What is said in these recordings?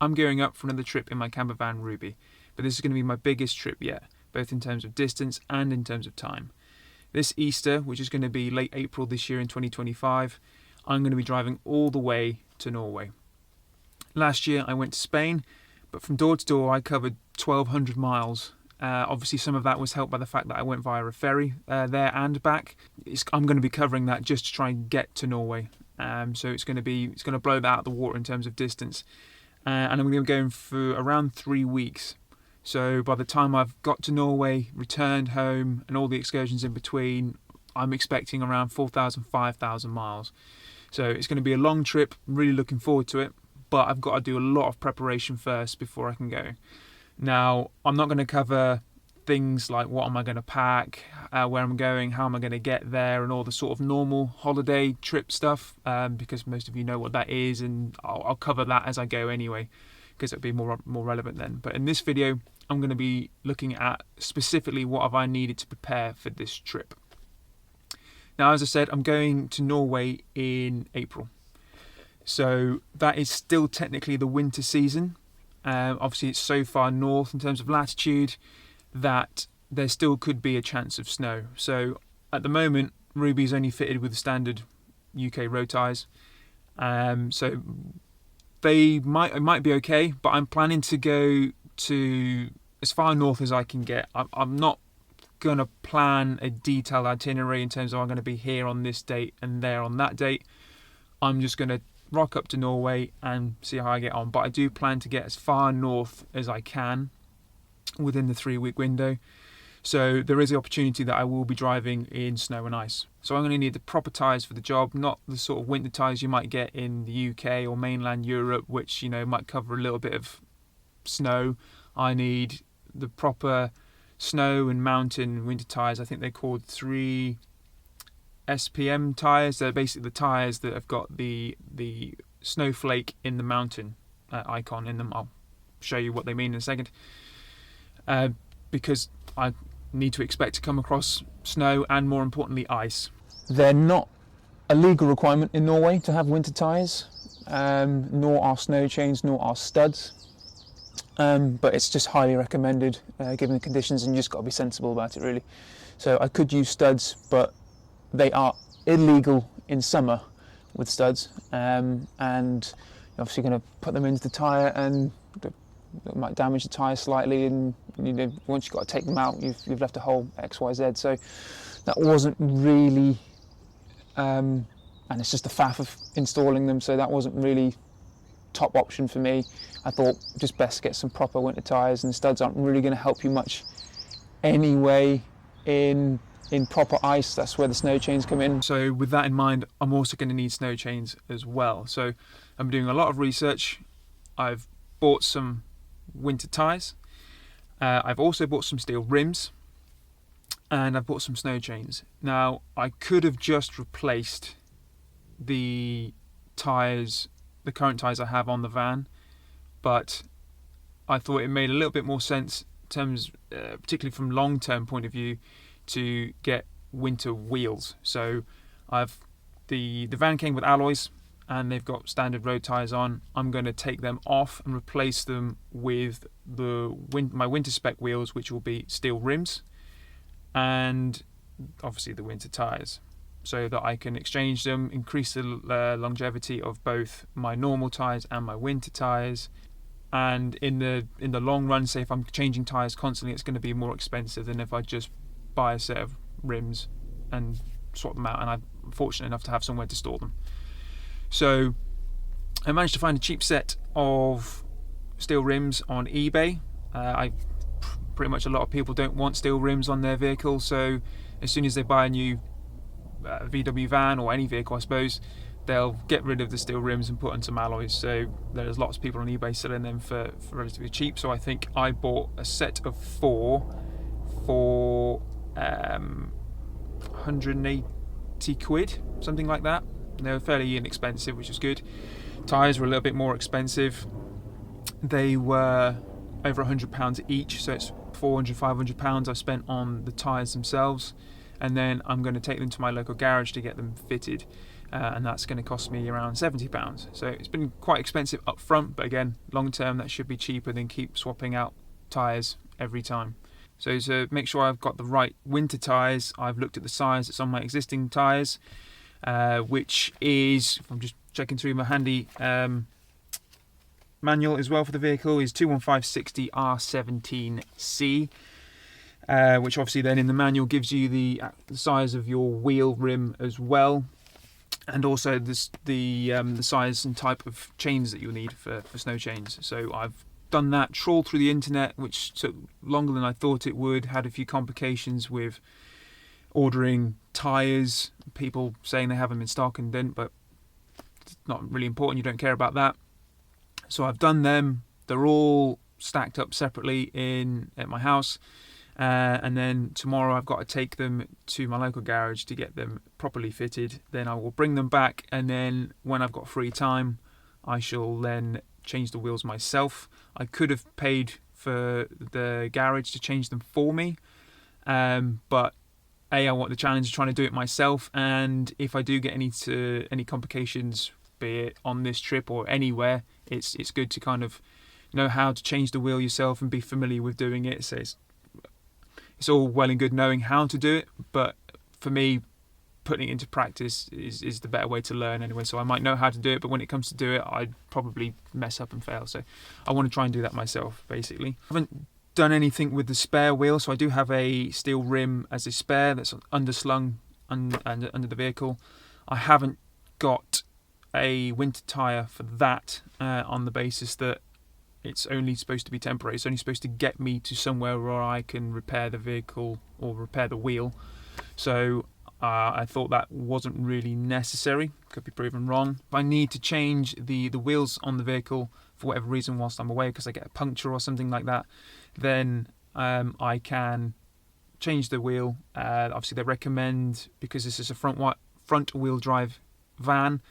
I'm gearing up for another trip in my campervan Ruby, but this is going to be my biggest trip yet, both in terms of distance and in terms of time. This Easter, which is going to be late April this year in 2025, I'm going to be driving all the way to Norway. Last year I went to Spain, but from door to door I covered 1,200 miles. Obviously some of that was helped by the fact that I went via a ferry there and back. I'm going to be covering that just to try and get to Norway. So it's going to blow that out of the water in terms of distance. And I'm going to be going for around 3 weeks. So by the time I've got to Norway, returned home, and all the excursions in between, I'm expecting around 4,000, 5,000 miles. So it's going to be a long trip. I'm really looking forward to it. But I've got to do a lot of preparation first before I can go. Now, I'm not going to cover things like what am I going to pack, where I'm going, how am I going to get there, and all the sort of normal holiday trip stuff, because most of you know what that is, and I'll cover that as I go anyway, because it'll be more relevant then. But in this video, I'm going to be looking at specifically what have I needed to prepare for this trip. Now, as I said, I'm going to Norway in April. So that is still technically the winter season. Obviously, it's so far north in terms of latitude that there still could be a chance of snow. So at the moment, Ruby's only fitted with standard UK road tyres. So it might be okay, but I'm planning to go to as far north as I can get. I'm not going to plan a detailed itinerary in terms of I'm going to be here on this date and there on that date. I'm just going to rock up to Norway and see how I get on. But I do plan to get as far north as I can within the 3-week window. So there is the opportunity that I will be driving in snow and ice. So I'm going to need the proper tyres for the job, not the sort of winter tyres you might get in the UK or mainland Europe, which, you know, might cover a little bit of snow. I need the proper snow and mountain winter tyres. I think they're called 3 SPM tyres. They're basically the tyres that have got the snowflake in the mountain icon in them. I'll show you what they mean in a second. Because I need to expect to come across snow and, more importantly, ice. They're not a legal requirement in Norway to have winter tyres, nor are snow chains, nor are studs. But it's just highly recommended given the conditions, and you just got to be sensible about it, really. So I could use studs, but they are illegal in summer with studs, and you're obviously going to put them into the tyre, and it might damage the tyre slightly, and you know, once you've got to take them out, you've left a hole XYZ. So that wasn't really, and it's just the faff of installing them, so that wasn't really top option for me. I thought just best get some proper winter tyres, and studs aren't really going to help you much anyway in proper ice. That's where the snow chains come in. So with that in mind, I'm also going to need snow chains as well. So I'm doing a lot of research. I've bought some winter tyres. I've also bought some steel rims, and I've bought some snow chains. Now, I could have just replaced the tyres, the current tyres I have on the van, but I thought it made a little bit more sense in terms, particularly from long-term point of view, to get winter wheels. So the van came with alloys, and they've got standard road tyres on. I'm going to take them off and replace them with my winter spec wheels, which will be steel rims, and obviously the winter tyres, so that I can exchange them, increase the longevity of both my normal tyres and my winter tyres. And in the long run, say if I'm changing tyres constantly, it's going to be more expensive than if I just buy a set of rims and swap them out, and I'm fortunate enough to have somewhere to store them. So I managed to find a cheap set of steel rims on eBay. Pretty much a lot of people don't want steel rims on their vehicle, so as soon as they buy a new VW van, or any vehicle I suppose, they'll get rid of the steel rims and put on some alloys. So there's lots of people on eBay selling them for relatively cheap. So I think I bought a set of 4 for 180 quid, something like that. They were fairly inexpensive, which was good. Tyres were a little bit more expensive. They were over £100 each, so it's £400-500 I've spent on the tyres themselves, and then I'm going to take them to my local garage to get them fitted. and that's going to cost me around £70. So it's been quite expensive up front, but again, long term that should be cheaper than keep swapping out tyres every time. So to make sure I've got the right winter tyres, I've looked at the size that's on my existing tyres, which is, if I'm just checking through my handy manual as well for the vehicle, is 215/60 R17C, which obviously then in the manual gives you the size of your wheel rim as well, and also the size and type of chains that you'll need for snow chains. So I've done that, trawled through the internet, which took longer than I thought it would, had a few complications with ordering tyres, people saying they have them in stock and didn't, but it's not really important, you don't care about that. So I've done them, they're all stacked up separately at my house, and then tomorrow I've got to take them to my local garage to get them properly fitted. Then I will bring them back, and then when I've got free time I shall then change the wheels myself. I could have paid for the garage to change them for me, but I want the challenge of trying to do it myself, and if I do get any complications, be it on this trip or anywhere, it's good to kind of know how to change the wheel yourself and be familiar with doing it. So it's all well and good knowing how to do it, but for me, putting it into practice is the better way to learn anyway. So I might know how to do it, but when it comes to do it, I'd probably mess up and fail. So I want to try and do that myself, basically. I haven't done anything with the spare wheel, so I do have a steel rim as a spare that's underslung under the vehicle. I haven't got a winter tyre for that, on the basis that it's only supposed to be temporary. It's only supposed to get me to somewhere where I can repair the vehicle or repair the wheel. So I thought that wasn't really necessary. Could be proven wrong. If I need to change the wheels on the vehicle for whatever reason whilst I'm away, because I get a puncture or something like that, then I can change the wheel. Obviously they recommend, because this is a front wheel drive van,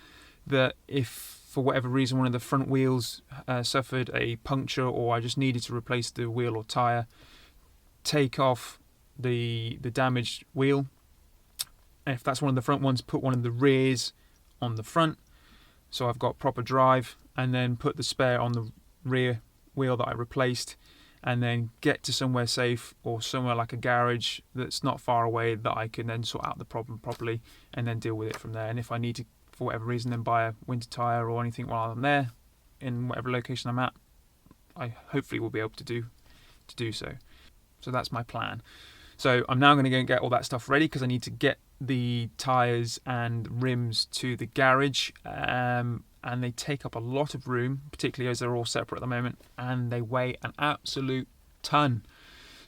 that if for whatever reason one of the front wheels suffered a puncture, or I just needed to replace the wheel or tyre, take off the damaged wheel. If that's one of the front ones, put one of the rears on the front, so I've got proper drive, and then put the spare on the rear wheel that I replaced, and then get to somewhere safe or somewhere like a garage that's not far away, that I can then sort out the problem properly and then deal with it from there. And if I need to, for whatever reason, then buy a winter tyre or anything while I'm there in whatever location I'm at, I hopefully will be able to do so. So that's my plan. So I'm now going to go and get all that stuff ready, because I need to get the tyres and rims to the garage, and they take up a lot of room, particularly as they're all separate at the moment, and they weigh an absolute ton.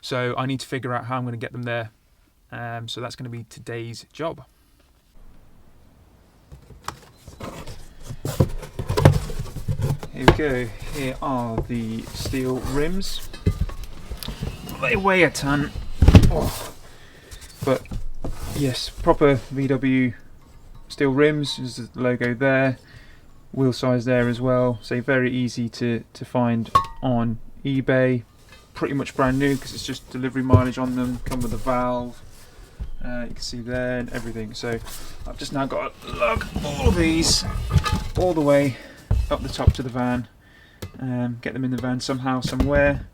So I need to figure out how I'm going to get them there. So that's going to be today's job. Here we go. Here are the steel rims. They weigh a ton. Oh. But yes, proper VW steel rims. There's the logo there, wheel size there as well. So very easy to find on eBay. Pretty much brand new, because it's just delivery mileage on them. Come with a valve, you can see there, and everything. So I've just now got to lug all of these all the way up the top to the van, get them in the van somehow, somewhere.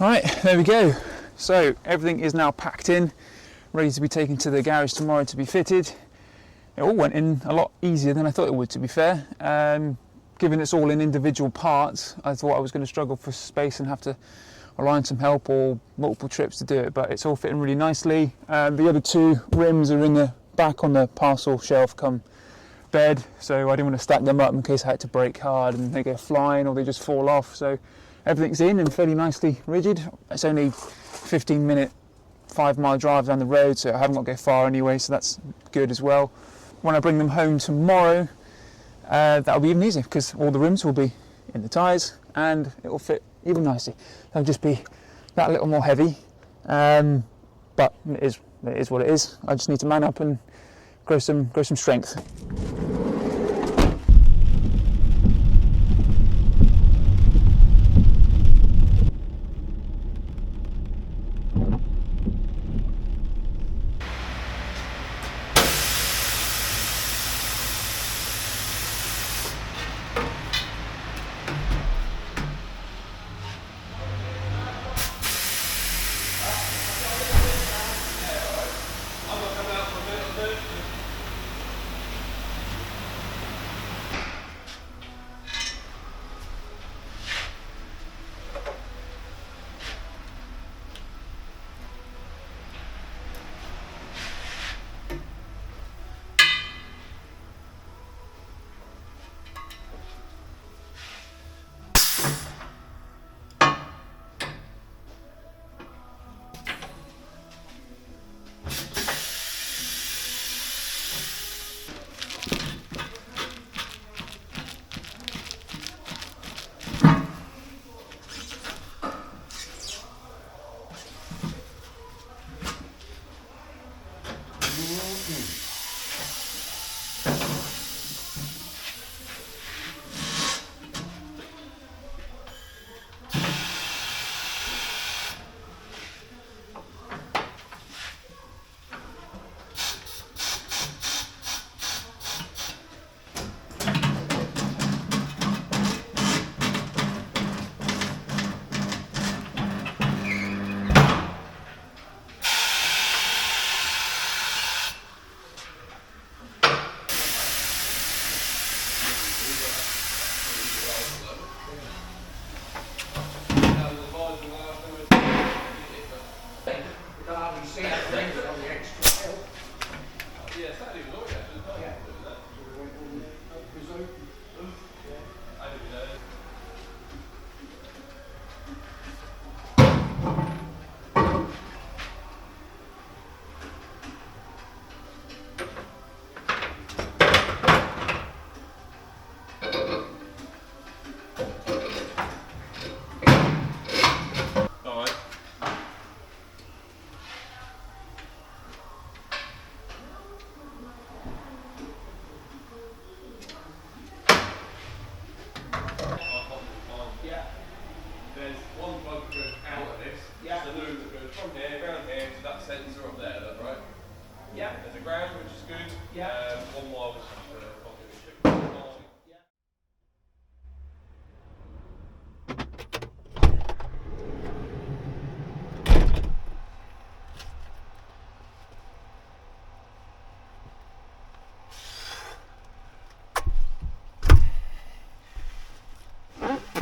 Right, there we go. So everything is now packed in, ready to be taken to the garage tomorrow to be fitted. it all went in a lot easier than I thought it would, to be fair. Given it's all in individual parts, I thought I was going to struggle for space and have to rely on some help or multiple trips to do it, but it's all fitting really nicely. The other two rims are in the back on the parcel shelf come bed, so I didn't want to stack them up in case I had to brake hard and they go flying or they just fall off. So everything's in and fairly nicely rigid. It's only 15-minute 5-mile drive down the road, so I haven't got to go far anyway, so that's good as well. When I bring them home tomorrow, that'll be even easier because all the rims will be in the tyres and it will fit even nicely. They'll just be that little more heavy, but it is what it is. I just need to man up and grow some strength.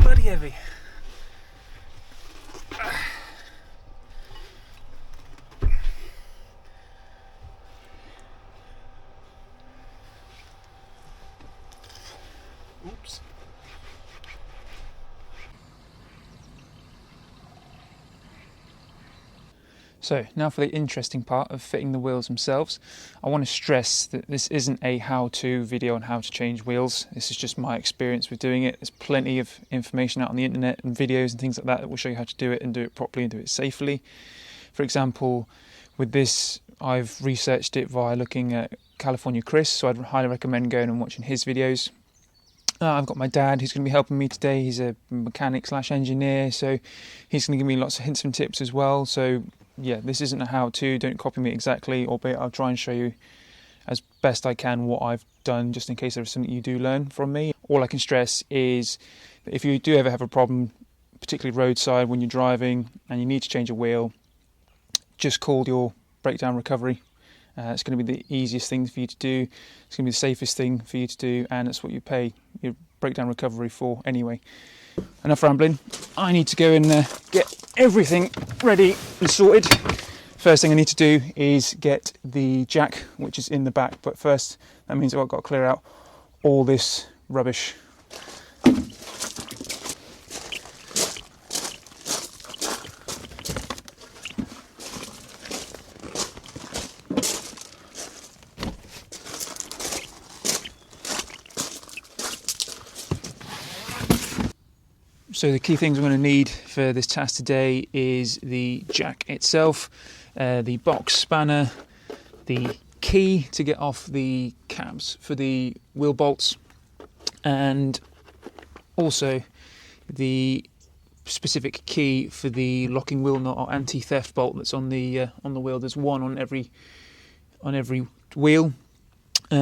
Bloody heavy. Oops. So now for the interesting part of fitting the wheels themselves. I want to stress that this isn't a how-to video on how to change wheels. This is just my experience with doing it. There's plenty of information out on the internet and videos and things like that that will show you how to do it and do it properly and do it safely. For example, with this, I've researched it via looking at California Chris, so I'd highly recommend going and watching his videos. I've got my dad who's going to be helping me today. He's a mechanic/engineer, so he's going to give me lots of hints and tips as well. So yeah, this isn't a how-to, don't copy me exactly, albeit I'll try and show you as best I can what I've done, just in case there's something you do learn from me. All I can stress is that if you do ever have a problem, particularly roadside when you're driving and you need to change a wheel, just call your breakdown recovery It's going to be the easiest thing for you to do. It's going to be the safest thing for you to do, and it's what you pay your breakdown recovery for anyway. Enough rambling. I need to go and get everything ready and sorted. First thing I need to do is get the jack, which is in the back, but first that means I've got to clear out all this rubbish. So the key things I'm going to need for this task today is the jack itself, the box spanner, the key to get off the cabs for the wheel bolts, and also the specific key for the locking wheel nut or anti-theft bolt that's on the wheel. There's one on every wheel,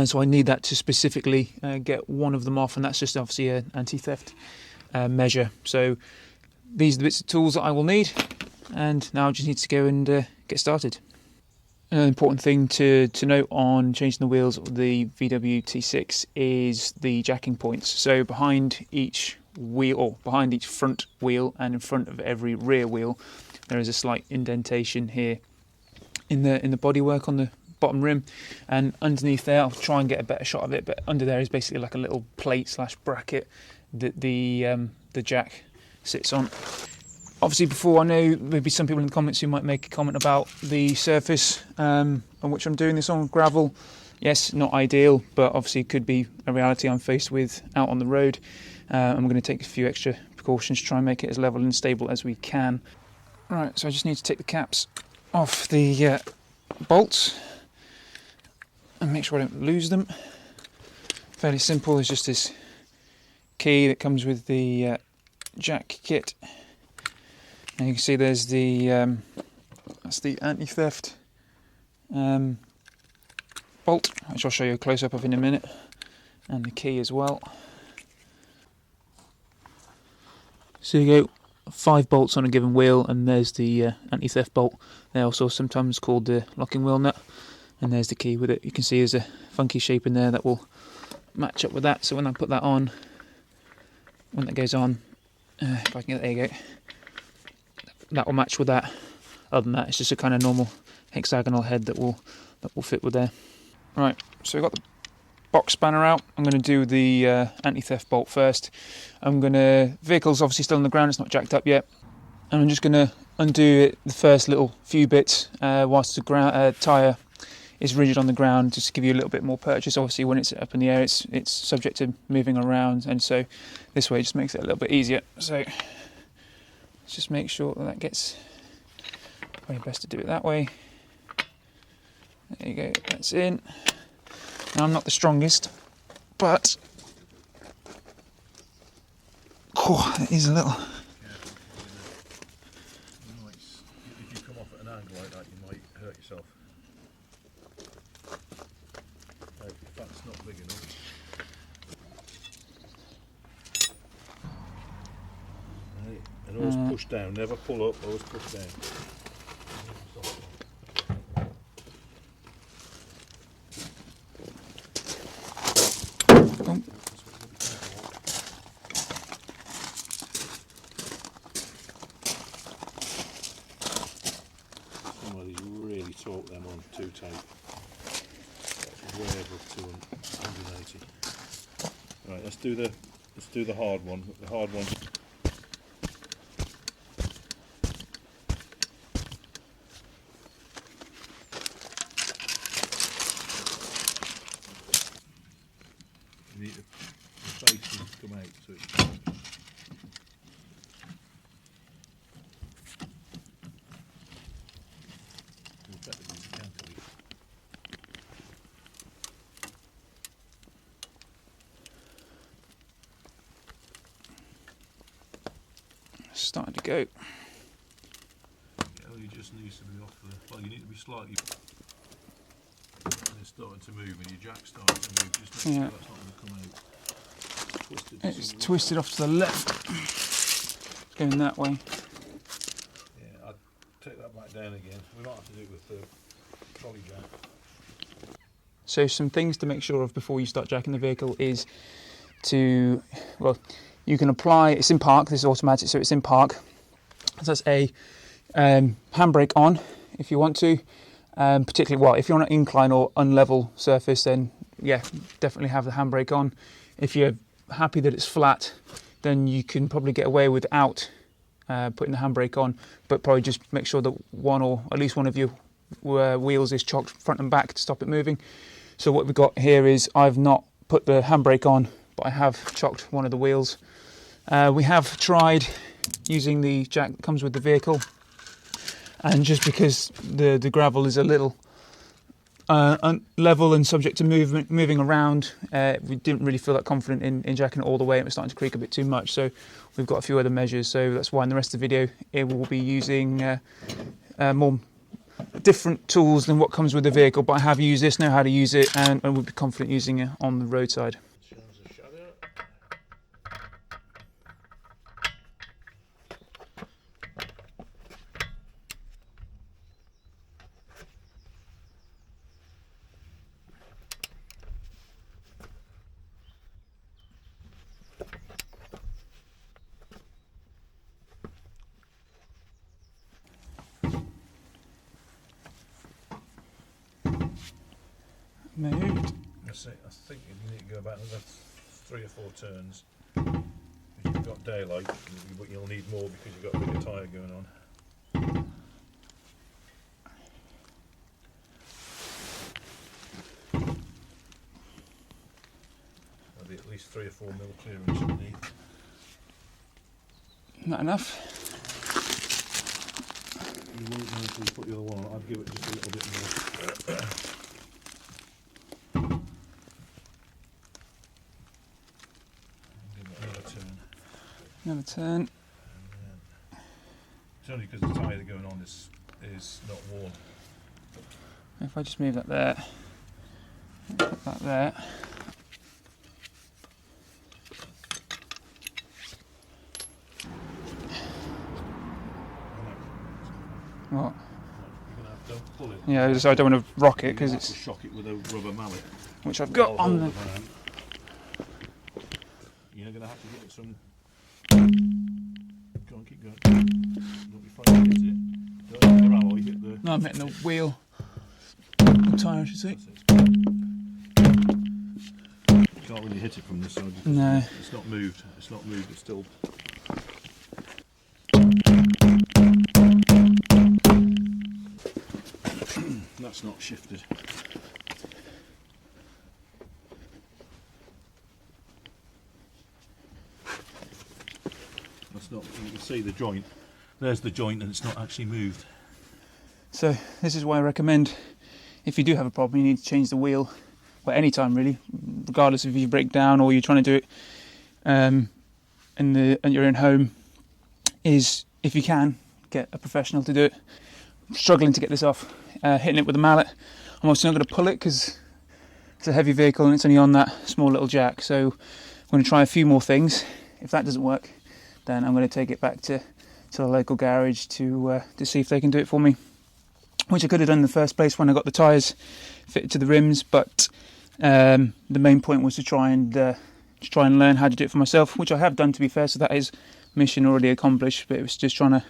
so I need that to specifically get one of them off, and that's just obviously an anti-theft measure. So these are the bits of tools that I will need, and now I just need to go and get started. An important thing to note on changing the wheels of the VW T6 is the jacking points. So behind each wheel, or behind each front wheel, and in front of every rear wheel, there is a slight indentation here in the bodywork on the bottom rim, and underneath there, I'll try and get a better shot of it, but under there is basically like a little plate / bracket that the jack sits on. Obviously, before, I know maybe some people in the comments who might make a comment about the surface on which I'm doing this on, gravel. Yes, not ideal, but obviously could be a reality I'm faced with out on the road. I'm going to take a few extra precautions to try and make it as level and stable as we can. Right, so I just need to take the caps off the bolts and make sure I don't lose them. Fairly simple. It's just this key that comes with the jack kit, and you can see there's the that's the anti-theft bolt, which I'll show you a close-up of in a minute, and the key as well. So you go 5 bolts on a given wheel, and there's the anti-theft bolt. They're also sometimes called the locking wheel nut, and there's the key with it. You can see there's a funky shape in there that will match up with that, so when I put that on, when that goes on, if I can get, there you go, that will match with that. Other than that, it's just a kind of normal hexagonal head that will fit with there. Right, so we've got the box spanner out. I'm going to do the anti-theft bolt first. Vehicle's obviously still on the ground, it's not jacked up yet, and I'm just going to undo the first little few bits whilst the tyre is rigid on the ground, just to give you a little bit more purchase. Obviously when it's up in the air, it's subject to moving around, and so this way just makes it a little bit easier. So let's just make sure that gets, probably best to do it that way. There you go, that's in. Now I'm not the strongest, but it is a little. If you come off at an angle like that, you might hurt yourself. If that's not big enough. Right. And always push down, never pull up, always push down. Somebody's really torqued them on too tight. That's way above 280. Right, let's do the hard one. The hard one. You need the base to come out so it's starting to go. You just needs to be off the. Well, you need to be slightly. And it's starting to move, and your jack's starting to move. Just make sure that's not going to come out. It's twisted off to the left. It's going that way. Yeah, I'll take that back down again. We might have to do it with the trolley jack. So some things to make sure of before you start jacking the vehicle is to, well, you can apply, it's in park, this is automatic, so it's in park. So that's a handbrake on if you want to, particularly, well, if you're on an incline or unlevel surface, then yeah, definitely have the handbrake on. If you're happy that it's flat, then you can probably get away without putting the handbrake on, but probably just make sure that one or at least one of your wheels is chocked front and back to stop it moving. So what we've got here is I've not put the handbrake on, but I have chocked one of the wheels. We have tried using the jack that comes with the vehicle, and just because the gravel is a little level and subject to moving around, we didn't really feel that confident in jacking it all the way. It was starting to creak a bit too much, so we've got a few other measures. So that's why in the rest of the video it will be using more different tools than what comes with the vehicle, but I have used this, know how to use it, and would be confident using it on the roadside. Moved. I think you need to go back another 3 or 4 turns. If you've got daylight, but you'll need more because you've got a bigger tyre going on. There'll be at least 3 or 4 mil clearance underneath. Not enough. You won't know until you put the other one on. I'd give it just a little bit more. Another turn. It's only because the tyre going on is not worn. If I just move that there, put that there. What? You're gonna have to pull it. Yeah, I don't want to rock it because it's. Shock it with a rubber mallet. Which I've got on the. You're gonna have to get some. Go on, keep going. Don't be frightened to hit it. Don't hit the alloy, hit the. No, I'm hitting the wheel. The tyre, I should say. You can't really hit it from this side. No. It's not moved. It's not moved. It's still. That's not shifted. That's not. You can see the joint. There's the joint, and it's not actually moved. So this is why I recommend, if you do have a problem, you need to change the wheel, well, any time really, regardless if you break down or you're trying to do it in your own home, is if you can get a professional to do it. I'm struggling to get this off, hitting it with a mallet. I'm also not going to pull it because it's a heavy vehicle and it's only on that small little jack. So I'm going to try a few more things. If that doesn't work, then I'm going to take it back to the local garage to see if they can do it for me. Which I could have done in the first place when I got the tyres fitted to the rims, but the main point was to try and learn how to do it for myself, which I have done, to be fair. So that is mission already accomplished. But it was just trying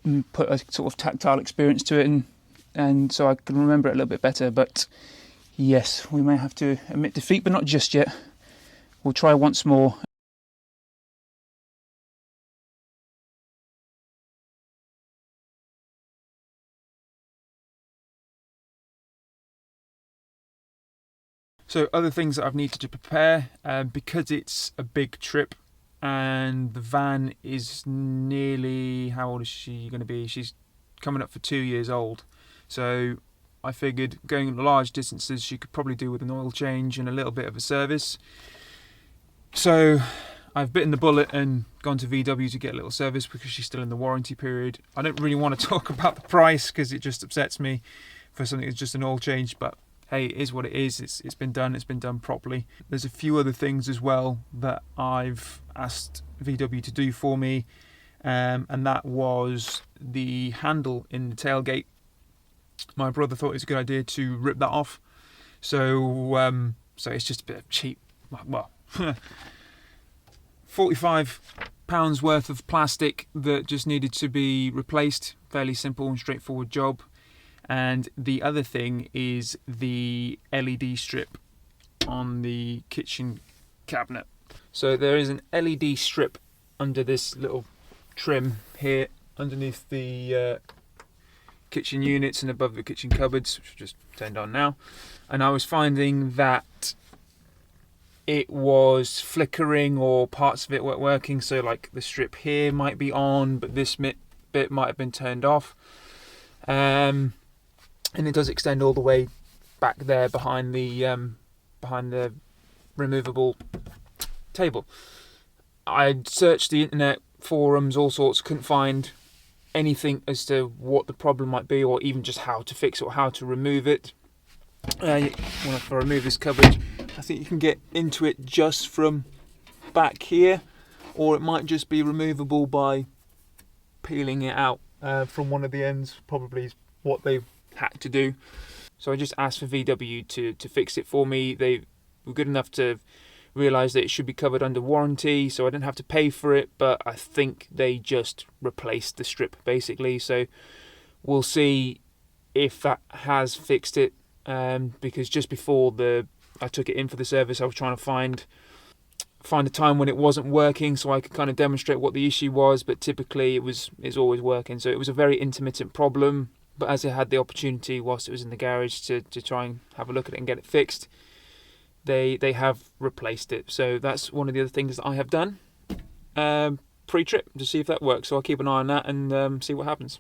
to put a sort of tactile experience to it, and so I can remember it a little bit better. But yes, we may have to admit defeat, but not just yet. We'll try once more. So other things that I've needed to prepare, because it's a big trip and the van is nearly, how old is she going to be? She's coming up for 2 years old. So I figured going large distances she could probably do with an oil change and a little bit of a service. So I've bitten the bullet and gone to VW to get a little service because she's still in the warranty period. I don't really want to talk about the price because it just upsets me for something that's just an oil change, but hey, it is what it is. It's been done properly. There's a few other things as well that I've asked VW to do for me, and that was the handle in the tailgate. My brother thought it was a good idea to rip that off So so it's just a bit of cheap, well, £45 worth of plastic that just needed to be replaced. Fairly simple and straightforward job. And the other thing is the LED strip on the kitchen cabinet. So there is an LED strip under this little trim here underneath the kitchen units and above the kitchen cupboards, which are just turned on now. And I was finding that it was flickering, or parts of it weren't working. So like the strip here might be on, but this bit might have been turned off. And it does extend all the way back there behind the removable table. I searched the internet, forums, all sorts, couldn't find anything as to what the problem might be, or even just how to fix it or how to remove it. If I remove this coverage, I think you can get into it just from back here, or it might just be removable by peeling it out from one of the ends. Probably is what they've had to do. So I just asked for VW to fix it for me. They were good enough to realise that it should be covered under warranty, so I didn't have to pay for it, but I think they just replaced the strip basically. So we'll see if that has fixed it, because just before I took it in for the service, I was trying to find a time when it wasn't working so I could kind of demonstrate what the issue was, but typically it's always working. So it was a very intermittent problem, but as I had the opportunity whilst it was in the garage to try and have a look at it and get it fixed, they have replaced it. So that's one of the other things that I have done pre-trip to see if that works. So I'll keep an eye on that and see what happens.